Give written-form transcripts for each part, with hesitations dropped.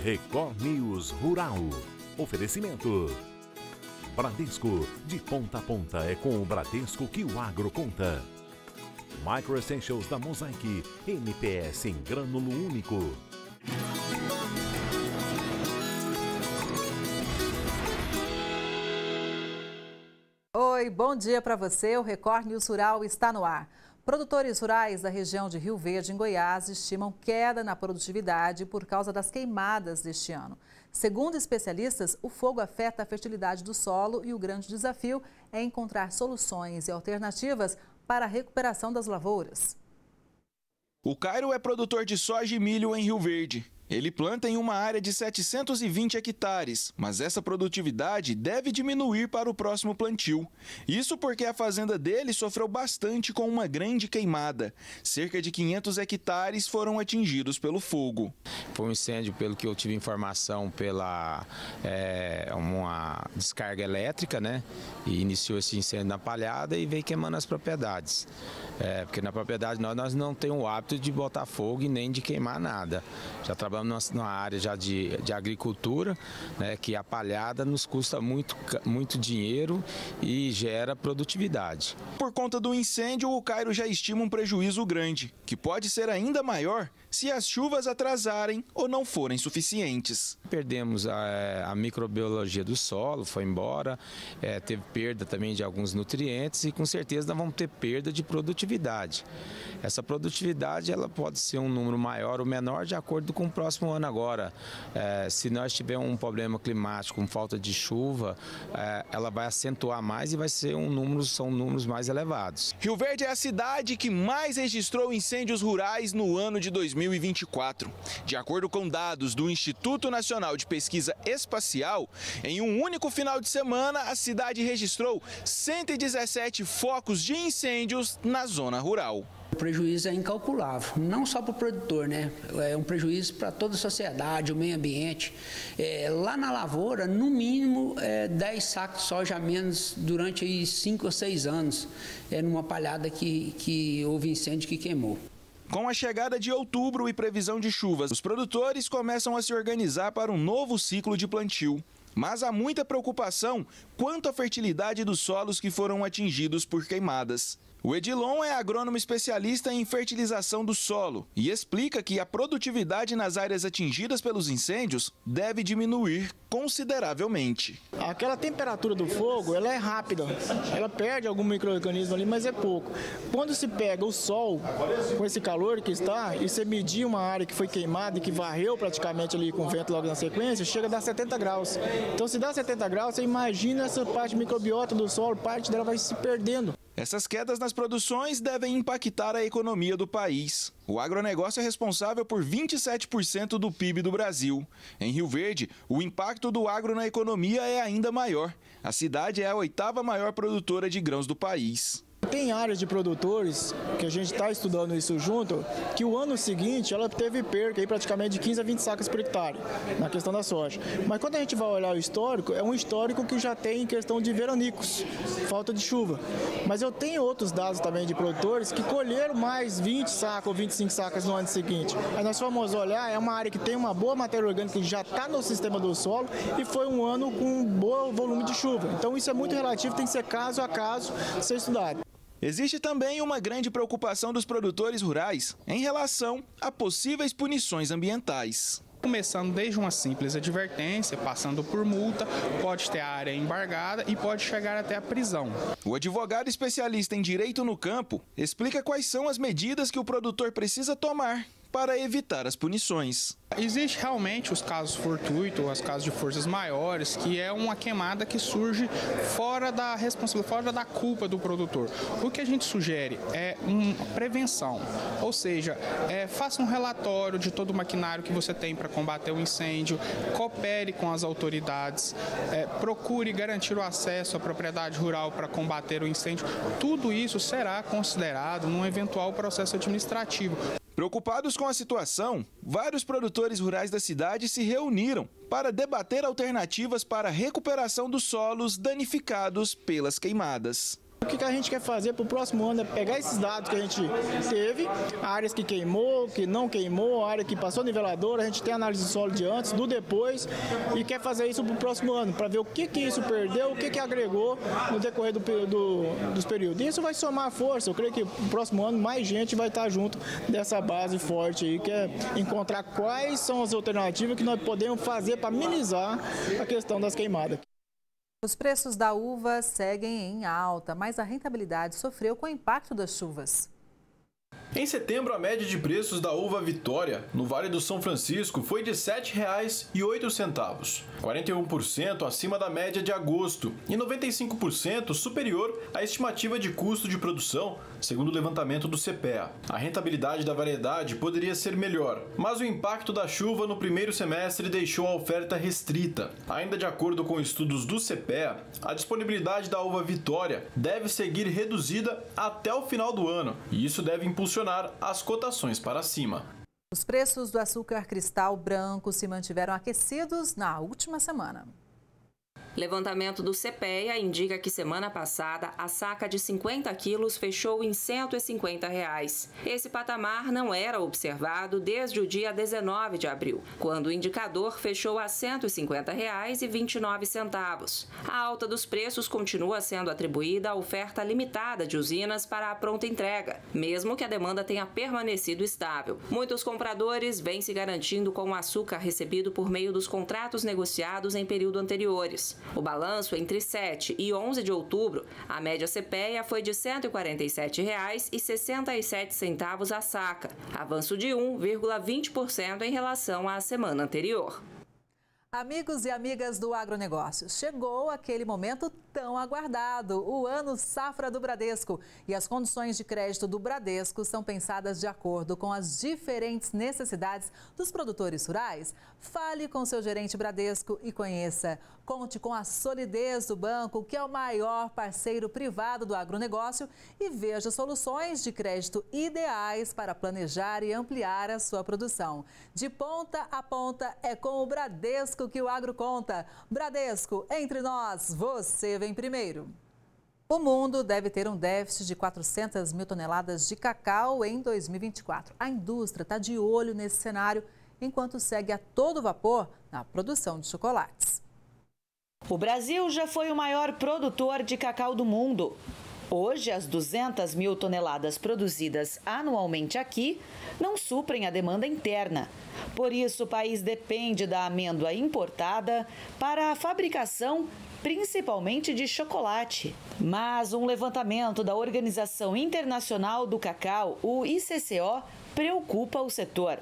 Record News Rural. Oferecimento. Bradesco, de ponta a ponta é com o Bradesco que o agro conta. Micro Essentials da Mosaic, MPS em grânulo único. Oi, bom dia para você. O Record News Rural está no ar. Produtores rurais da região de Rio Verde, em Goiás, estimam queda na produtividade por causa das queimadas deste ano. Segundo especialistas, o fogo afeta a fertilidade do solo e o grande desafio é encontrar soluções e alternativas para a recuperação das lavouras. O Cairo é produtor de soja e milho em Rio Verde. Ele planta em uma área de 720 hectares, mas essa produtividade deve diminuir para o próximo plantio. Isso porque a fazenda dele sofreu bastante com uma grande queimada. Cerca de 500 hectares foram atingidos pelo fogo. Foi um incêndio, pelo que eu tive informação, pela uma descarga elétrica, né? E iniciou esse incêndio na palhada e veio queimando as propriedades. Porque na propriedade nós não temos o hábito de botar fogo e nem de queimar nada. Já trabalhamos numa área já de agricultura, né, que a palhada nos custa muito dinheiro e gera produtividade. Por conta do incêndio, o Cairo já estima um prejuízo grande, que pode ser ainda maior se as chuvas atrasarem ou não forem suficientes. Perdemos a microbiologia do solo, foi embora, teve perda também de alguns nutrientes e com certeza nós vamos ter perda de produtividade. Essa produtividade ela pode ser um número maior ou menor de acordo com o próximo ano agora. Se nós tivermos um problema climático com falta de chuva, ela vai acentuar mais e vai ser são números mais elevados. Rio Verde é a cidade que mais registrou incêndios rurais no ano de 2024. De acordo com dados do Instituto Nacional de Pesquisa Espacial, em um único final de semana, a cidade registrou 117 focos de incêndios na zona rural. O prejuízo é incalculável, não só para o produtor, né? É um prejuízo para toda a sociedade, o meio ambiente. Lá na lavoura, no mínimo, 10 sacos de soja a menos durante aí 5 ou 6 anos, numa palhada que houve incêndio que queimou. Com a chegada de outubro e previsão de chuvas, os produtores começam a se organizar para um novo ciclo de plantio. Mas há muita preocupação quanto à fertilidade dos solos que foram atingidos por queimadas. O Edilon é agrônomo especialista em fertilização do solo e explica que a produtividade nas áreas atingidas pelos incêndios deve diminuir consideravelmente. Aquela temperatura do fogo, ela é rápida, ela perde algum micro-organismo ali, mas é pouco. Quando se pega o sol, com esse calor que está, e você medir uma área que foi queimada e que varreu praticamente ali com o vento logo na sequência, chega a dar 70 graus. Então se dá 70 graus, você imagina essa parte microbiota do solo, parte dela vai se perdendo. Essas quedas nas produções devem impactar a economia do país. O agronegócio é responsável por 27% do PIB do Brasil. Em Rio Verde, o impacto do agro na economia é ainda maior. A cidade é a 8ª maior produtora de grãos do país. Tem áreas de produtores, que a gente está estudando isso junto, que o ano seguinte ela teve perca aí praticamente de 15 a 20 sacas por hectare, na questão da soja. Mas quando a gente vai olhar o histórico, é um histórico que já tem questão de veranicos, falta de chuva. Mas eu tenho outros dados também de produtores que colheram mais 20 sacas ou 25 sacas no ano seguinte. Aí nós vamos olhar, é uma área que tem uma boa matéria orgânica que já está no sistema do solo e foi um ano com um bom volume de chuva. Então isso é muito relativo, tem que ser caso a caso ser estudado. Existe também uma grande preocupação dos produtores rurais em relação a possíveis punições ambientais. Começando desde uma simples advertência, passando por multa, pode ter a área embargada e pode chegar até a prisão. O advogado especialista em direito no campo explica quais são as medidas que o produtor precisa tomar para evitar as punições. Existe realmente os casos fortuitos, os casos de forças maiores, que é uma queimada que surge fora da responsabilidade, fora da culpa do produtor. O que a gente sugere é uma prevenção, ou seja, faça um relatório de todo o maquinário que você tem para combater o incêndio, coopere com as autoridades, procure garantir o acesso à propriedade rural para combater o incêndio. Tudo isso será considerado num eventual processo administrativo. Preocupados com a situação, vários produtores rurais da cidade se reuniram para debater alternativas para a recuperação dos solos danificados pelas queimadas. O que a gente quer fazer para o próximo ano é pegar esses dados que a gente teve, áreas que queimou, que não queimou, área que passou nivelador, a gente tem análise do solo de antes, do depois, e quer fazer isso para o próximo ano, para ver o que isso perdeu, o que agregou no decorrer dos períodos. E isso vai somar força, eu creio que no próximo ano mais gente vai estar junto dessa base forte aí, que é encontrar quais são as alternativas que nós podemos fazer para minimizar a questão das queimadas. Os preços da uva seguem em alta, mas a rentabilidade sofreu com o impacto das chuvas. Em setembro, a média de preços da uva Vitória, no Vale do São Francisco, foi de R$ 7,08, 41% acima da média de agosto e 95% superior à estimativa de custo de produção, segundo o levantamento do CPEA. A rentabilidade da variedade poderia ser melhor, mas o impacto da chuva no primeiro semestre deixou a oferta restrita. Ainda de acordo com estudos do CPEA, a disponibilidade da uva Vitória deve seguir reduzida até o final do ano, e isso deve impulsionar as cotações para cima. Os preços do açúcar cristal branco se mantiveram aquecidos na última semana. Levantamento do CPEA indica que semana passada a saca de 50 quilos fechou em R$ 150. Esse patamar não era observado desde o dia 19 de abril, quando o indicador fechou a R$ 150,29. A alta dos preços continua sendo atribuída à oferta limitada de usinas para a pronta entrega, mesmo que a demanda tenha permanecido estável. Muitos compradores vêm se garantindo com o açúcar recebido por meio dos contratos negociados em período anteriores. O balanço entre 7 e 11 de outubro, a média CPEA foi de R$ 147,67 a saca, avanço de 1,20% em relação à semana anterior. Amigos e amigas do agronegócio, chegou aquele momento tão aguardado, o ano safra do Bradesco. E as condições de crédito do Bradesco são pensadas de acordo com as diferentes necessidades dos produtores rurais. Fale com seu gerente Bradesco e conheça. Conte com a solidez do banco, que é o maior parceiro privado do agronegócio, e veja soluções de crédito ideais para planejar e ampliar a sua produção. De ponta a ponta é com o Bradesco que o agro conta. Bradesco, entre nós, você vem primeiro. O mundo deve ter um déficit de 400 mil toneladas de cacau em 2024. A indústria está de olho nesse cenário, enquanto segue a todo vapor na produção de chocolates. O Brasil já foi o maior produtor de cacau do mundo. Hoje, as 200 mil toneladas produzidas anualmente aqui não suprem a demanda interna. Por isso, o país depende da amêndoa importada para a fabricação, principalmente de chocolate. Mas um levantamento da Organização Internacional do Cacau, o ICCO, preocupa o setor.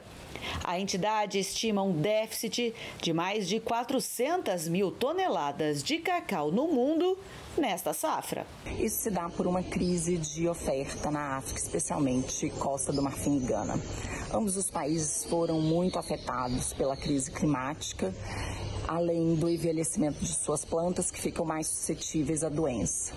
A entidade estima um déficit de mais de 400 mil toneladas de cacau no mundo nesta safra. Isso se dá por uma crise de oferta na África, especialmente Costa do Marfim e Gana. Ambos os países foram muito afetados pela crise climática, além do envelhecimento de suas plantas, que ficam mais suscetíveis à doença.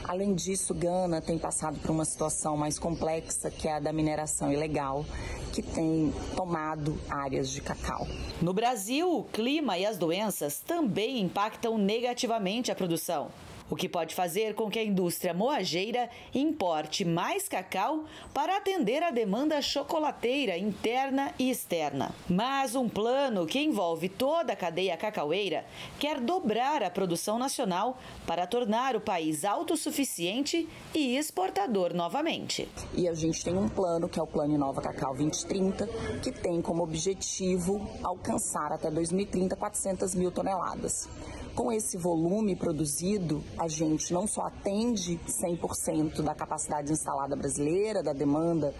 Além disso, Gana tem passado por uma situação mais complexa, que é a da mineração ilegal, que tem tomado áreas de cacau. No Brasil, o clima e as doenças também impactam negativamente a produção, o que pode fazer com que a indústria moageira importe mais cacau para atender a demanda chocolateira interna e externa. Mas um plano que envolve toda a cadeia cacaueira quer dobrar a produção nacional para tornar o país autossuficiente e exportador novamente. E a gente tem um plano, que é o Plano Inova Cacau 2030, que tem como objetivo alcançar até 2030 400 mil toneladas. Com esse volume produzido, a gente não só atende 100% da capacidade instalada brasileira, da demanda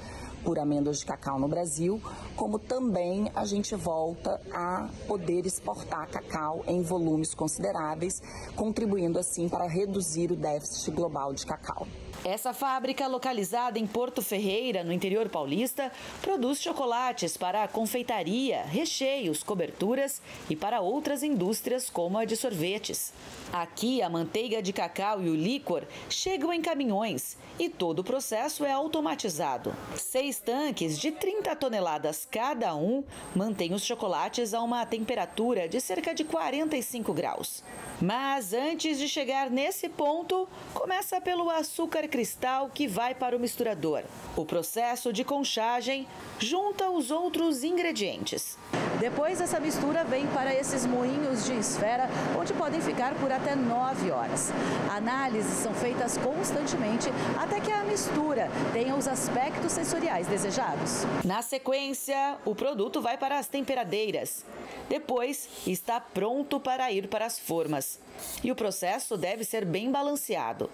por amêndoas de cacau no Brasil, como também a gente volta a poder exportar cacau em volumes consideráveis, contribuindo assim para reduzir o déficit global de cacau. Essa fábrica, localizada em Porto Ferreira, no interior paulista, produz chocolates para a confeitaria, recheios, coberturas e para outras indústrias como a de sorvetes. Aqui, a manteiga de cacau e o líquor chegam em caminhões e todo o processo é automatizado. 6 2 tanques de 30 toneladas cada um mantêm os chocolates a uma temperatura de cerca de 45 graus. Mas antes de chegar nesse ponto, começa pelo açúcar cristal que vai para o misturador. O processo de conchagem junta os outros ingredientes. Depois, essa mistura vem para esses moinhos de esfera, onde podem ficar por até 9 horas. Análises são feitas constantemente até que a mistura tenha os aspectos sensoriais desejados. Na sequência, o produto vai para as temperadeiras. Depois, está pronto para ir para as formas. E o processo deve ser bem balanceado.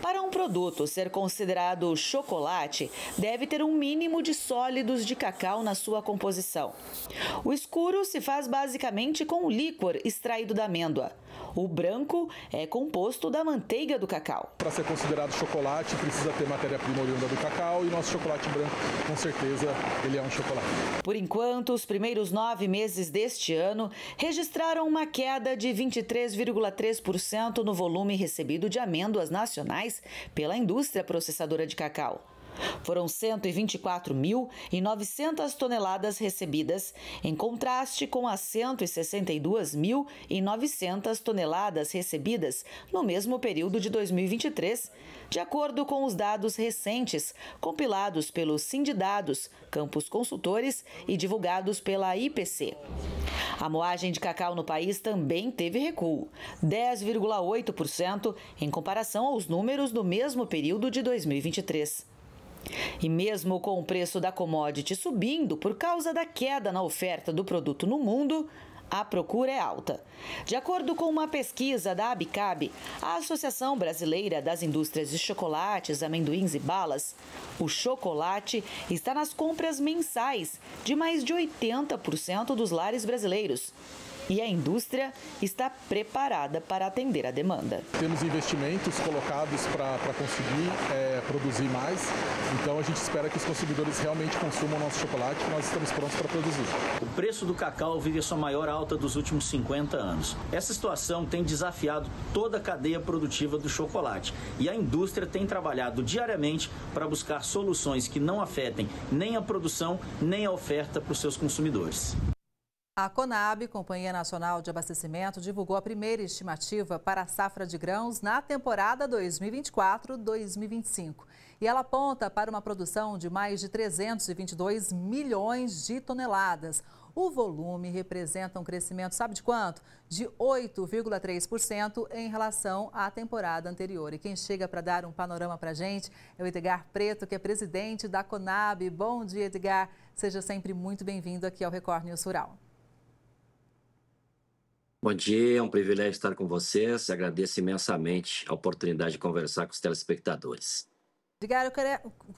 Para um produto ser considerado chocolate, deve ter um mínimo de sólidos de cacau na sua composição. O escuro se faz basicamente com o líquor extraído da amêndoa. O branco é composto da manteiga do cacau. Para ser considerado chocolate, precisa ter matéria-prima oriunda do cacau e nosso chocolate branco, com certeza, ele é um chocolate. Por enquanto, os primeiros 9 meses deste ano registraram uma queda de 23,3% no volume recebido de amêndoas nacionais pela indústria processadora de cacau. Foram 124.900 toneladas recebidas, em contraste com as 162.900 toneladas recebidas no mesmo período de 2023, de acordo com os dados recentes compilados pelo Sindidados, Campos Consultores e divulgados pela IPC. A moagem de cacau no país também teve recuo, 10,8% em comparação aos números do mesmo período de 2023. E mesmo com o preço da commodity subindo por causa da queda na oferta do produto no mundo, a procura é alta. De acordo com uma pesquisa da Abicab, a Associação Brasileira das Indústrias de Chocolates, Amendoins e Balas, o chocolate está nas compras mensais de mais de 80% dos lares brasileiros. E a indústria está preparada para atender a demanda. Temos investimentos colocados para conseguir produzir mais, então a gente espera que os consumidores realmente consumam o nosso chocolate, que nós estamos prontos para produzir. O preço do cacau vive a sua maior alta dos últimos 50 anos. Essa situação tem desafiado toda a cadeia produtiva do chocolate e a indústria tem trabalhado diariamente para buscar soluções que não afetem nem a produção nem a oferta para os seus consumidores. A Conab, Companhia Nacional de Abastecimento, divulgou a primeira estimativa para a safra de grãos na temporada 2024-2025. E ela aponta para uma produção de mais de 322 milhões de toneladas. O volume representa um crescimento, sabe de quanto? De 8,3% em relação à temporada anterior. E quem chega para dar um panorama para a gente é o Edgar Preto, que é presidente da Conab. Bom dia, Edgar. Seja sempre muito bem-vindo aqui ao Record News Rural. Bom dia, é um privilégio estar com vocês. Agradeço imensamente a oportunidade de conversar com os telespectadores. Edgar,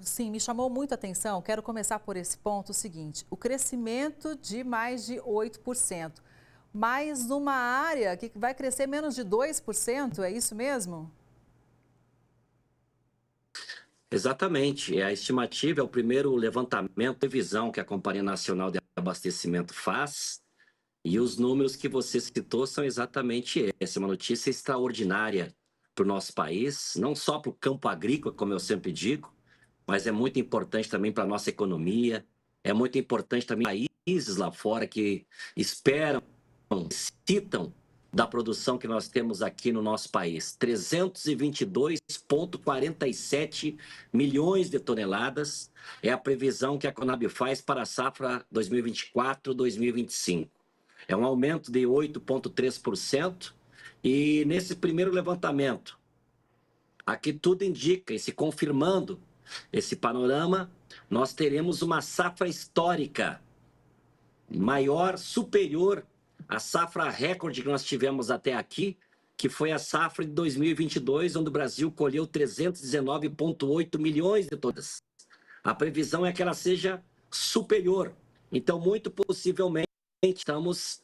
sim, me chamou muito a atenção. Quero começar por esse ponto, o seguinte: o crescimento de mais de 8%, mas numa área que vai crescer menos de 2%, é isso mesmo? Exatamente. A estimativa é o primeiro levantamento de visão que a Companhia Nacional de Abastecimento faz. E os números que você citou são exatamente essa, uma notícia extraordinária para o nosso país, não só para o campo agrícola, como eu sempre digo, mas é muito importante também para a nossa economia, é muito importante também países lá fora que esperam, citam da produção que nós temos aqui no nosso país. 322,47 milhões de toneladas é a previsão que a Conab faz para a safra 2024-2025. É um aumento de 8,3%. E nesse primeiro levantamento, aqui tudo indica, e se confirmando esse panorama, nós teremos uma safra histórica maior, superior à safra recorde que nós tivemos até aqui, que foi a safra de 2022, onde o Brasil colheu 319,8 milhões de toneladas. A previsão é que ela seja superior. Então, muito possivelmente, estamos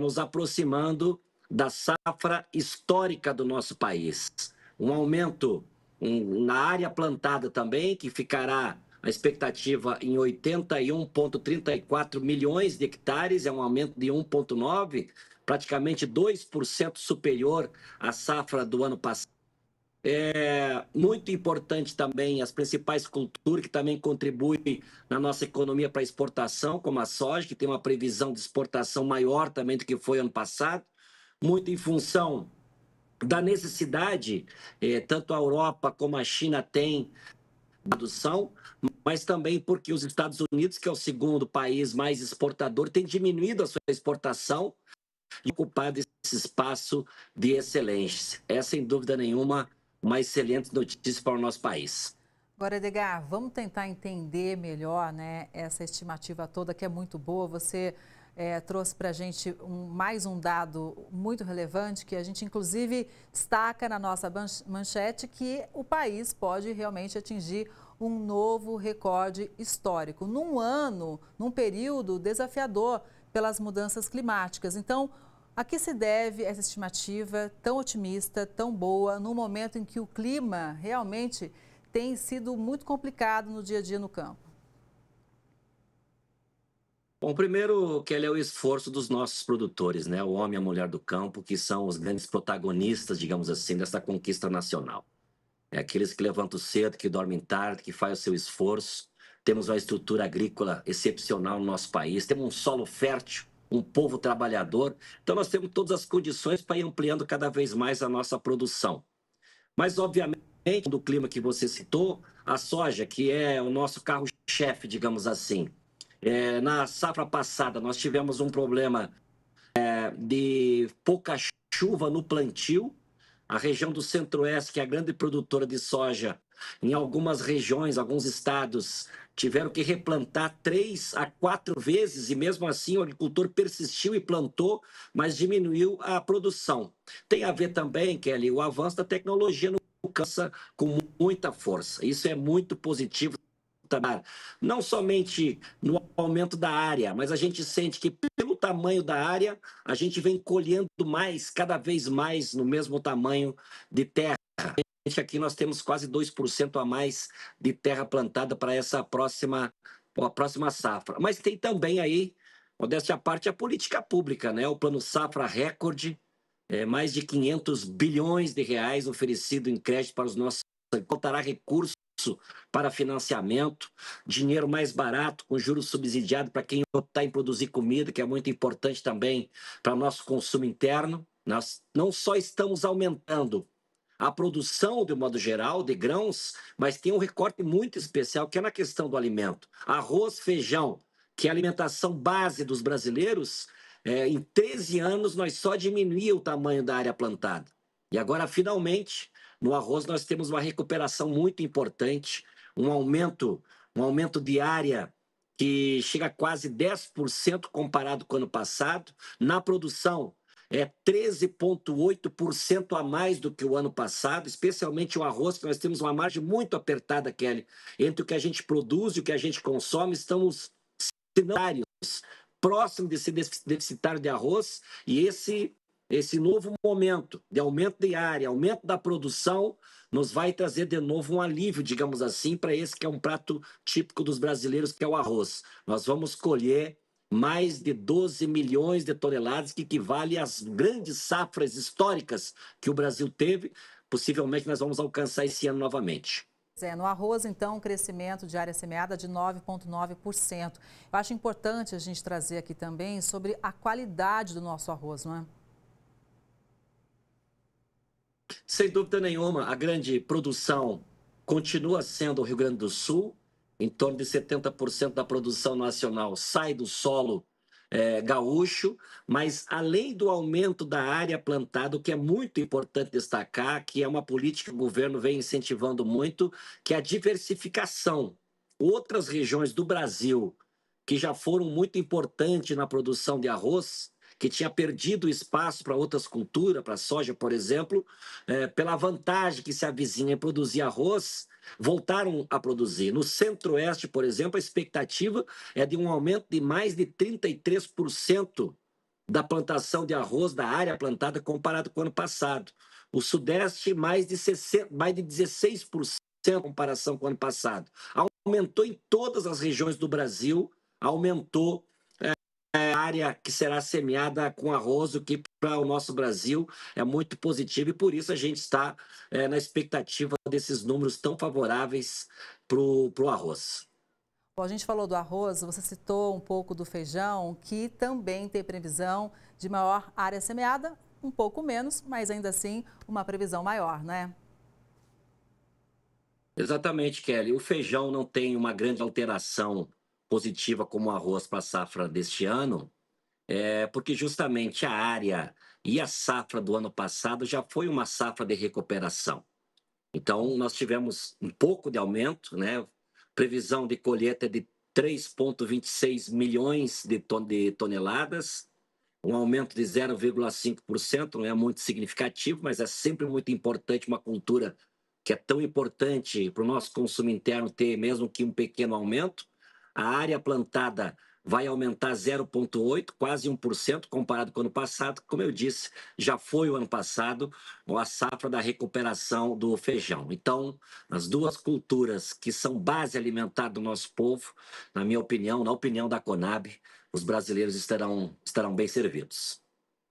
nos aproximando da safra histórica do nosso país. Um aumento na área plantada também, que ficará a expectativa em 81,34 milhões de hectares, é um aumento de 1,9%, praticamente 2% superior à safra do ano passado. Muito importante também as principais culturas que também contribuem na nossa economia para exportação, como a soja, que tem uma previsão de exportação maior também do que foi ano passado, muito em função da necessidade, tanto a Europa como a China têm produção, mas também porque os Estados Unidos, que é o segundo país mais exportador, tem diminuído a sua exportação e ocupado esse espaço de excelência. É, sem dúvida nenhuma, uma excelente notícia para o nosso país. Agora, Edgar, vamos tentar entender melhor, né, essa estimativa toda, que é muito boa. Você trouxe para a gente mais um dado muito relevante, que a gente, inclusive, destaca na nossa manchete, que o país pode realmente atingir um novo recorde histórico, num período desafiador pelas mudanças climáticas. Então, a que se deve essa estimativa tão otimista, tão boa, no momento em que o clima realmente tem sido muito complicado no dia a dia no campo? Bom, primeiro, Kelly, é o esforço dos nossos produtores, né? O homem e a mulher do campo, que são os grandes protagonistas, digamos assim, dessa conquista nacional. É aqueles que levantam cedo, que dormem tarde, que fazem o seu esforço. Temos uma estrutura agrícola excepcional no nosso país, temos um solo fértil, um povo trabalhador. Então, nós temos todas as condições para ir ampliando cada vez mais a nossa produção. Mas, obviamente, do clima que você citou, a soja, que é o nosso carro-chefe, digamos assim. Na safra passada, nós tivemos um problema de pouca chuva no plantio. A região do Centro-Oeste, que é a grande produtora de soja, em algumas regiões, alguns estados, tiveram que replantar 3 a 4 vezes, e mesmo assim o agricultor persistiu e plantou, mas diminuiu a produção. Tem a ver também, Kelly, o avanço da tecnologia no campo com muita força. Isso é muito positivo. Não somente no aumento da área, mas a gente sente que pelo tamanho da área, a gente vem colhendo mais, cada vez mais no mesmo tamanho de terra. Aqui nós temos quase 2% a mais de terra plantada para essa próxima safra. Mas tem também aí, modéstia à parte, a política pública, né? O Plano Safra recorde, mais de 500 bilhões de reais oferecido em crédito para os nossos, contará recursos para financiamento, dinheiro mais barato, com juros subsidiados para quem optar em produzir comida, que é muito importante também para o nosso consumo interno. Nós não só estamos aumentando a produção, de modo geral, de grãos, mas tem um recorte muito especial, que é na questão do alimento. Arroz, feijão, que é a alimentação base dos brasileiros, em 13 anos nós só diminuímos o tamanho da área plantada. E agora, finalmente, no arroz nós temos uma recuperação muito importante, um aumento de área que chega a quase 10% comparado com o ano passado. Na produção, 13,8% a mais do que o ano passado, especialmente o arroz, que nós temos uma margem muito apertada, Kelly, entre o que a gente produz e o que a gente consome. Estamos próximos de ser deficitário de arroz, e esse novo momento de aumento de área, aumento da produção, nos vai trazer de novo um alívio, digamos assim, para esse que é um prato típico dos brasileiros, que é o arroz. Nós vamos colher mais de 12 milhões de toneladas, que equivale às grandes safras históricas que o Brasil teve. Possivelmente nós vamos alcançar esse ano novamente. No arroz, então, um crescimento de área semeada de 9,9%. Eu acho importante a gente trazer aqui também sobre a qualidade do nosso arroz, não é? Sem dúvida nenhuma, a grande produção continua sendo o Rio Grande do Sul. Em torno de 70% da produção nacional sai do solo gaúcho, mas além do aumento da área plantada, o que é muito importante destacar, que é uma política que o governo vem incentivando muito, que é a diversificação. Outras regiões do Brasil que já foram muito importantes na produção de arroz, que tinha perdido espaço para outras culturas, para a soja, por exemplo, pela vantagem que se avizinha em produzir arroz, voltaram a produzir. No Centro-Oeste, por exemplo, a expectativa é de um aumento de mais de 33% da plantação de arroz, da área plantada, comparado com o ano passado. O Sudeste, mais de 16% em comparação com o ano passado. Aumentou em todas as regiões do Brasil, aumentou a área que será semeada com arroz, o que para o nosso Brasil é muito positivo e por isso a gente está na expectativa desses números tão favoráveis para o arroz. Bom, a gente falou do arroz, você citou um pouco do feijão, que também tem previsão de maior área semeada, um pouco menos, mas ainda assim uma previsão maior, né? Exatamente, Kelly. O feijão não tem uma grande alteração positiva como o arroz para a safra deste ano, porque justamente a área e a safra do ano passado já foi uma safra de recuperação. Então, nós tivemos um pouco de aumento, né? Previsão de colheita é de 3,26 milhões de toneladas, um aumento de 0,5%, não é muito significativo, mas é sempre muito importante uma cultura que é tão importante para o nosso consumo interno ter mesmo que um pequeno aumento. A área plantada vai aumentar 0,8%, quase 1% comparado com o ano passado. Como eu disse, já foi o ano passado a safra da recuperação do feijão. Então, as duas culturas que são base alimentar do nosso povo, na minha opinião, na opinião da Conab, os brasileiros estarão bem servidos.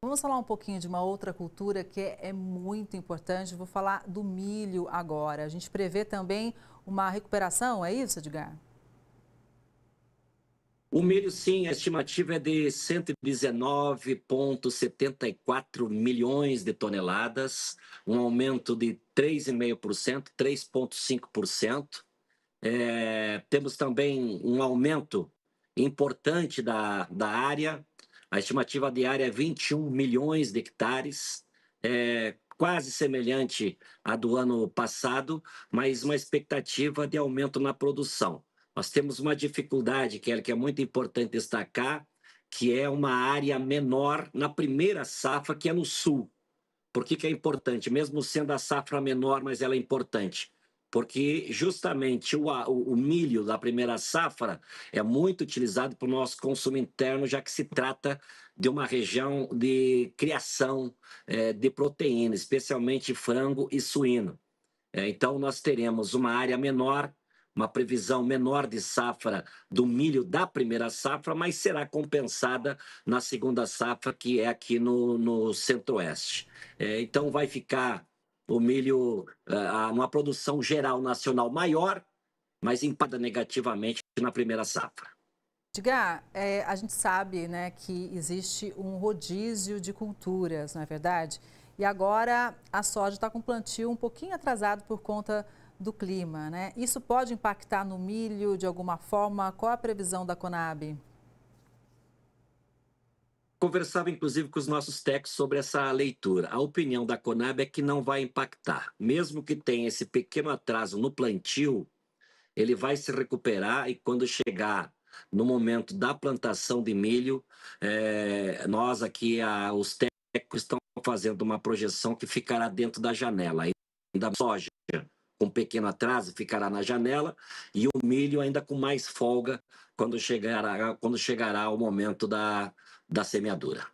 Vamos falar um pouquinho de uma outra cultura que é muito importante. Vou falar do milho agora. A gente prevê também uma recuperação, é isso, Edgar? O milho, sim, a estimativa é de 119,74 milhões de toneladas, um aumento de 3,5%, 3,5%. Temos também um aumento importante da área. A estimativa de área é 21 milhões de hectares, quase semelhante à do ano passado, mas uma expectativa de aumento na produção. Nós temos uma dificuldade, que é muito importante destacar, que é uma área menor na primeira safra, que é no sul. Por que é importante? Mesmo sendo a safra menor, mas ela é importante. Porque justamente o milho da primeira safra é muito utilizado para o nosso consumo interno, já que se trata de uma região de criação de proteína, especialmente frango e suíno. Então, nós teremos uma área menor, uma previsão menor de safra do milho da primeira safra, mas será compensada na segunda safra, que é aqui no Centro-Oeste. Então, vai ficar o milho numa produção geral nacional maior, mas impacta negativamente na primeira safra. Edgar, a gente sabe, né, que existe um rodízio de culturas, não é verdade? E agora a soja está com plantio um pouquinho atrasado por conta do clima, né? Isso pode impactar no milho de alguma forma? Qual a previsão da Conab? Conversava, inclusive, com os nossos técnicos sobre essa leitura. A opinião da Conab é que não vai impactar. Mesmo que tenha esse pequeno atraso no plantio, ele vai se recuperar e quando chegar no momento da plantação de milho, nós aqui, os técnicos estão fazendo uma projeção que ficará dentro da janela. Ainda a soja com pequeno atraso ficará na janela e o milho ainda com mais folga quando chegará o momento da semeadura.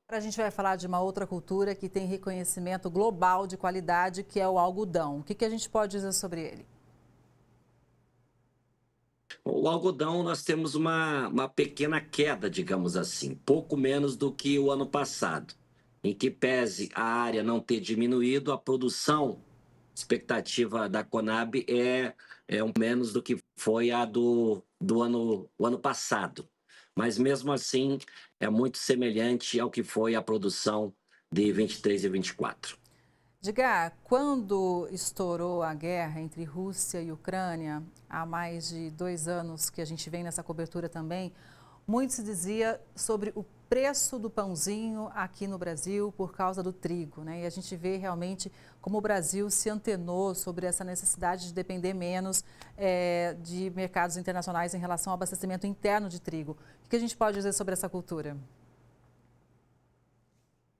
A gente vai falar de uma outra cultura que tem reconhecimento global de qualidade, que é o algodão. O que a gente pode dizer sobre ele? O algodão, nós temos uma pequena queda, digamos assim, pouco menos do que o ano passado, em que pese a área não ter diminuído, a produção expectativa da Conab é menos do que foi a do ano passado. Mas, mesmo assim, é muito semelhante ao que foi a produção de 23 e 24. Edgar, quando estourou a guerra entre Rússia e Ucrânia, há mais de 2 anos que a gente vem nessa cobertura também, muito se dizia sobre o preço do pãozinho aqui no Brasil por causa do trigo, né? E a gente vê realmente como o Brasil se antenou sobre essa necessidade de depender menos de mercados internacionais em relação ao abastecimento interno de trigo. O que a gente pode dizer sobre essa cultura?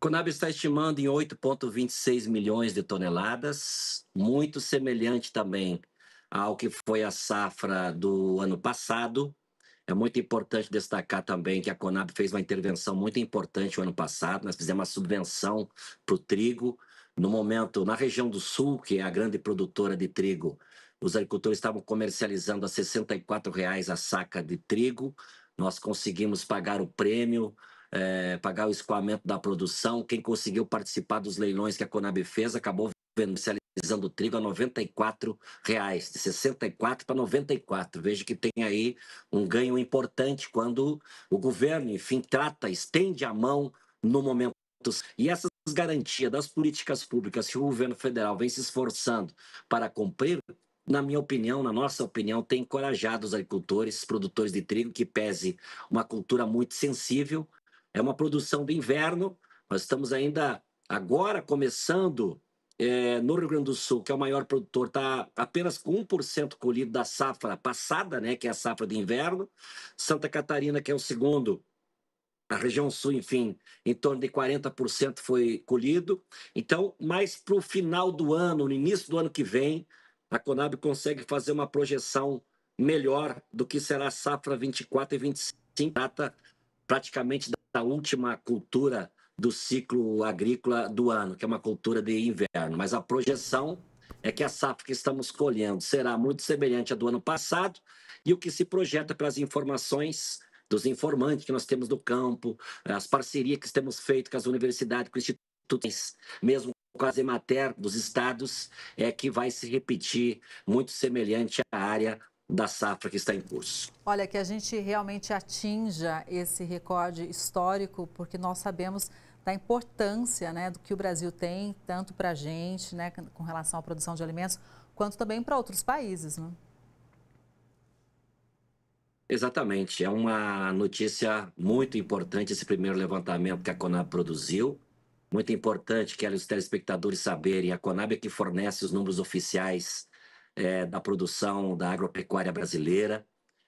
A Conab está estimando em 8,26 milhões de toneladas, muito semelhante também ao que foi a safra do ano passado. É muito importante destacar também que a Conab fez uma intervenção muito importante o ano passado. Nós fizemos uma subvenção para o trigo. No momento, na região do Sul, que é a grande produtora de trigo, os agricultores estavam comercializando a R$ 64 a saca de trigo. Nós conseguimos pagar o prêmio pagar o escoamento da produção. Quem conseguiu participar dos leilões que a Conab fez acabou comercializando o trigo a R$ 94, de 64 para 94. Vejo que tem aí um ganho importante quando o governo, enfim, estende a mão no momento. E essas garantias das políticas públicas que o governo federal vem se esforçando para cumprir, na minha opinião, na nossa opinião, tem encorajado os agricultores, produtores de trigo, que pese uma cultura muito sensível. É uma produção do inverno, nós estamos ainda agora começando no Rio Grande do Sul, que é o maior produtor, está apenas com 1% colhido da safra passada, né, que é a safra de inverno. Santa Catarina, que é o segundo, a região sul, enfim, em torno de 40% foi colhido. Então, mais para o final do ano, no início do ano que vem, a Conab consegue fazer uma projeção melhor do que será a safra 24 e 25, trata praticamente da última cultura do ciclo agrícola do ano, que é uma cultura de inverno. Mas a projeção é que a safra que estamos colhendo será muito semelhante à do ano passado, e o que se projeta pelas informações dos informantes que nós temos do campo, as parcerias que temos feito com as universidades, com os institutos, mesmo com as Emater dos estados, é que vai se repetir muito semelhante à área da safra que está em curso. Olha, que a gente realmente atinja esse recorde histórico, porque nós sabemos da importância, né, do que o Brasil tem, tanto para a gente, né, com relação à produção de alimentos, quanto também para outros países, né? Exatamente, é uma notícia muito importante esse primeiro levantamento que a Conab produziu. Muito importante que os telespectadores saberem, a Conab é que fornece os números oficiais da produção da agropecuária brasileira.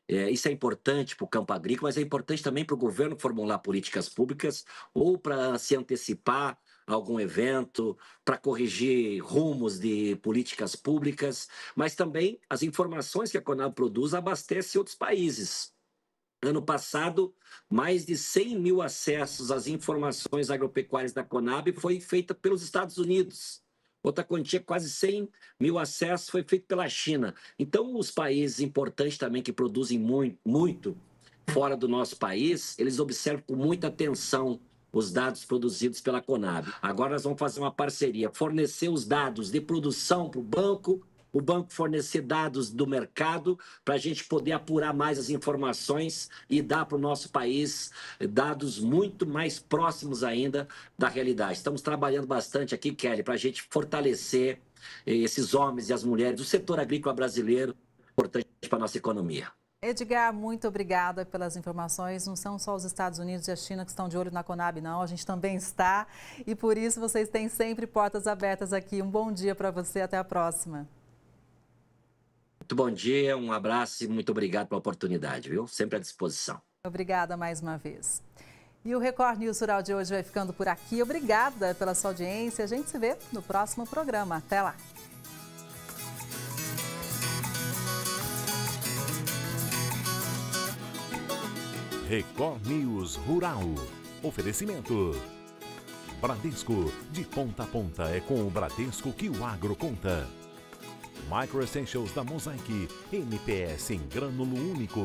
Isso é importante para o campo agrícola, mas é importante também para o governo formular políticas públicas ou para se antecipar a algum evento, para corrigir rumos de políticas públicas, mas também as informações que a Conab produz abastecem outros países. Ano passado, mais de 100 mil acessos às informações agropecuárias da Conab foi feita pelos Estados Unidos. Outra quantia, quase 100 mil acessos, foi feito pela China. Então, os países importantes também que produzem muito fora do nosso país, eles observam com muita atenção os dados produzidos pela Conab. Agora nós vamos fazer uma parceria, fornecer os dados de produção para o banco fornecer dados do mercado para a gente poder apurar mais as informações e dar para o nosso país dados muito mais próximos ainda da realidade. Estamos trabalhando bastante aqui, Kelly, para a gente fortalecer esses homens e as mulheres do setor agrícola brasileiro, importante para a nossa economia. Edgar, muito obrigada pelas informações. Não são só os Estados Unidos e a China que estão de olho na Conab, não. A gente também está e por isso vocês têm sempre portas abertas aqui. Um bom dia para você, até a próxima. Muito bom dia, um abraço e muito obrigado pela oportunidade, viu? Sempre à disposição. Obrigada mais uma vez. E o Record News Rural de hoje vai ficando por aqui. Obrigada pela sua audiência. A gente se vê no próximo programa. Até lá. Record News Rural. Oferecimento. Bradesco, de ponta a ponta é com o Bradesco que o agro conta. Micro Essentials da Mosaic, NPS em grânulo único.